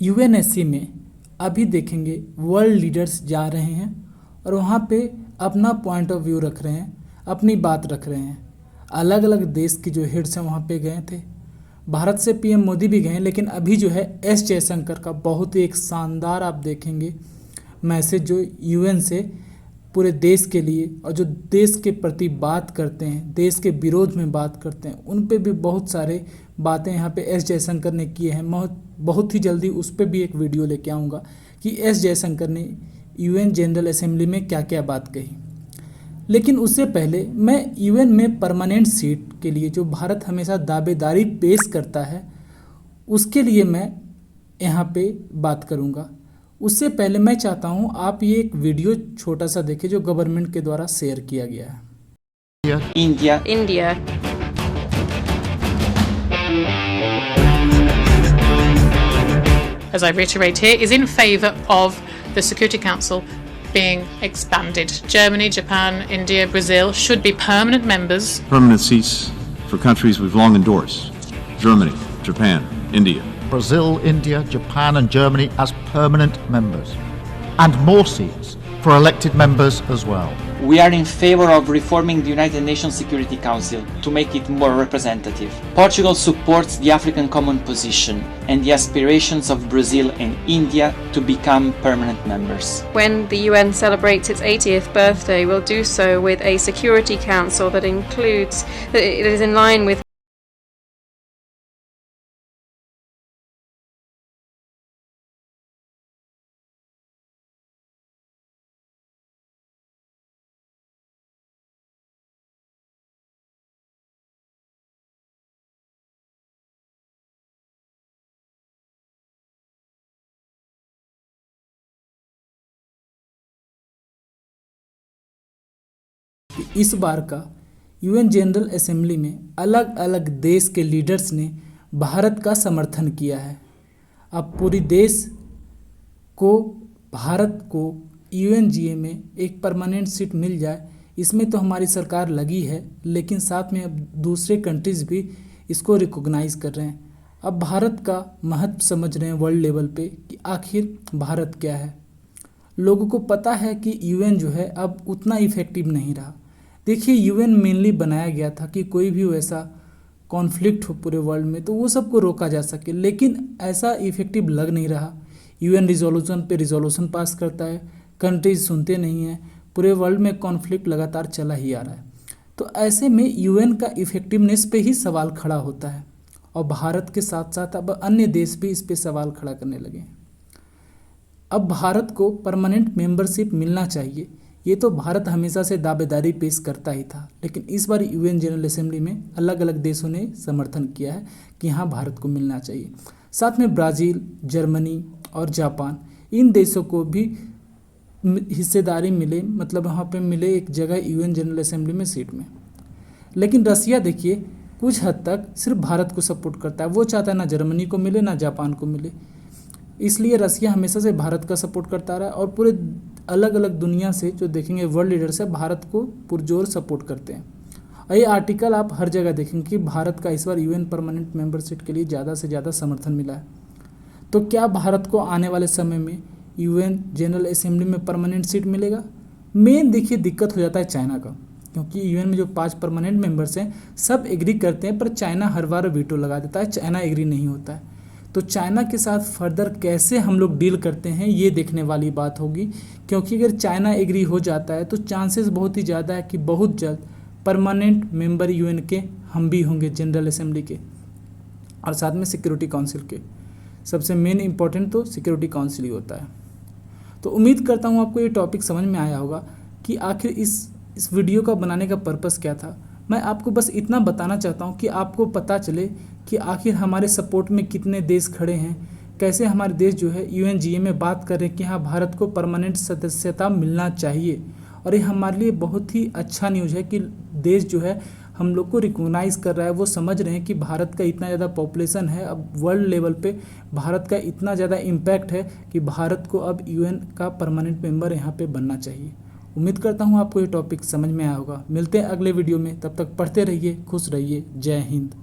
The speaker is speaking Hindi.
यूएनएससी में अभी देखेंगे वर्ल्ड लीडर्स जा रहे हैं और वहाँ पे अपना पॉइंट ऑफ व्यू रख रहे हैं, अपनी बात रख रहे हैं। अलग अलग देश के जो हेड्स हैं वहाँ पे गए थे। भारत से पीएम मोदी भी गए, लेकिन अभी जो है एस जयशंकर का बहुत ही एक शानदार आप देखेंगे मैसेज जो यूएन से पूरे देश के लिए और जो देश के प्रति बात करते हैं, देश के विरोध में बात करते हैं, उन पे भी बहुत सारे बातें यहाँ पे एस जयशंकर ने किए हैं। बहुत ही जल्दी उस पर भी एक वीडियो लेके आऊँगा कि एस जयशंकर ने यूएन जनरल असेंबली में क्या क्या बात कही। लेकिन उससे पहले मैं यूएन में परमानेंट सीट के लिए जो भारत हमेशा दावेदारी पेश करता है उसके लिए मैं यहाँ पे बात करूँगा। उससे पहले मैं चाहता हूँ आप ये एक वीडियो छोटा सा देखें जो गवर्नमेंट के द्वारा शेयर किया गया है। India. As I reiterate here, is in favour of the Security Council being expanded. Germany, Japan, India, Brazil should be permanent members. Permanent seats for countries we've long endorsed. Germany, Japan, India. Brazil, India, Japan and Germany as permanent members. And more seats for elected members as well. We are in favor of reforming the United Nations Security Council to make it more representative. Portugal supports the African Common Position and the aspirations of Brazil and India to become permanent members. When the UN celebrates its 80th birthday, we'll do so with a Security Council that is in line with इस बार का यूएन जनरल असेंबली में अलग अलग देश के लीडर्स ने भारत का समर्थन किया है। अब पूरी देश को भारत को यूएनजीए में एक परमानेंट सीट मिल जाए, इसमें तो हमारी सरकार लगी है, लेकिन साथ में अब दूसरे कंट्रीज़ भी इसको रिकॉग्नाइज कर रहे हैं। अब भारत का महत्व समझ रहे हैं वर्ल्ड लेवल पे कि आखिर भारत क्या है। लोगों को पता है कि यूएन जो है अब उतना इफ़ेक्टिव नहीं रहा। देखिए, यूएन मेनली बनाया गया था कि कोई भी वैसा कॉन्फ्लिक्ट हो पूरे वर्ल्ड में तो वो सबको रोका जा सके, लेकिन ऐसा इफ़ेक्टिव लग नहीं रहा। यूएन रिजोल्यूशन पे रिजोल्यूशन पास करता है, कंट्रीज सुनते नहीं हैं, पूरे वर्ल्ड में कॉन्फ्लिक्ट लगातार चला ही आ रहा है। तो ऐसे में यूएन का इफ़ेक्टिवनेस पे ही सवाल खड़ा होता है और भारत के साथ साथ अब अन्य देश भी इस पे सवाल खड़ा करने लगे हैं। अब भारत को परमानेंट मेंबरशिप मिलना चाहिए, ये तो भारत हमेशा से दावेदारी पेश करता ही था, लेकिन इस बार यूएन जनरल असेंबली में अलग अलग देशों ने समर्थन किया है कि हाँ भारत को मिलना चाहिए। साथ में ब्राज़ील, जर्मनी और जापान, इन देशों को भी हिस्सेदारी मिले, मतलब वहाँ पे मिले एक जगह यूएन जनरल असेंबली में सीट में। लेकिन रसिया देखिए कुछ हद तक सिर्फ भारत को सपोर्ट करता है, वो चाहता है ना जर्मनी को मिले ना जापान को मिले, इसलिए रसिया हमेशा से भारत का सपोर्ट करता रहा और पूरे अलग अलग दुनिया से जो देखेंगे वर्ल्ड लीडर्स है भारत को पुरजोर सपोर्ट करते हैं। और ये आर्टिकल आप हर जगह देखेंगे कि भारत का इस बार यूएन परमानेंट मेंबरशिप के लिए ज़्यादा से ज़्यादा समर्थन मिला है। तो क्या भारत को आने वाले समय में यूएन जनरल असेंबली में परमानेंट सीट मिलेगा? मेन देखिए दिक्कत हो जाता है चाइना का, क्योंकि यूएन में जो 5 परमानेंट मेंबर्स हैं सब एग्री करते हैं, पर चाइना हर बार वीटो लगा देता है, चाइना एग्री नहीं होता है। तो चाइना के साथ फर्दर कैसे हम लोग डील करते हैं ये देखने वाली बात होगी, क्योंकि अगर चाइना एग्री हो जाता है तो चांसेस बहुत ही ज़्यादा है कि बहुत जल्द परमानेंट मेंबर यूएन के हम भी होंगे जनरल असेंबली के, और साथ में सिक्योरिटी काउंसिल के। सबसे मेन इंपॉर्टेंट तो सिक्योरिटी काउंसिल ही होता है। तो उम्मीद करता हूँ आपको ये टॉपिक समझ में आया होगा कि आखिर इस वीडियो का बनाने का पर्पस क्या था। मैं आपको बस इतना बताना चाहता हूँ कि आपको पता चले कि आखिर हमारे सपोर्ट में कितने देश खड़े हैं, कैसे हमारे देश जो है यूएनजीए में बात कर रहे हैं कि हाँ भारत को परमानेंट सदस्यता मिलना चाहिए। और ये हमारे लिए बहुत ही अच्छा न्यूज़ है कि देश जो है हम लोग को रिकॉग्नाइज़ कर रहा है, वो समझ रहे हैं कि भारत का इतना ज़्यादा पॉपुलेशन है, अब वर्ल्ड लेवल पे भारत का इतना ज़्यादा इम्पैक्ट है कि भारत को अब यूएन का परमानेंट मेंबर यहाँ पे बनना चाहिए। उम्मीद करता हूँ आपको ये टॉपिक समझ में आया होगा। मिलते हैं अगले वीडियो में, तब तक पढ़ते रहिए, खुश रहिए। जय हिंद।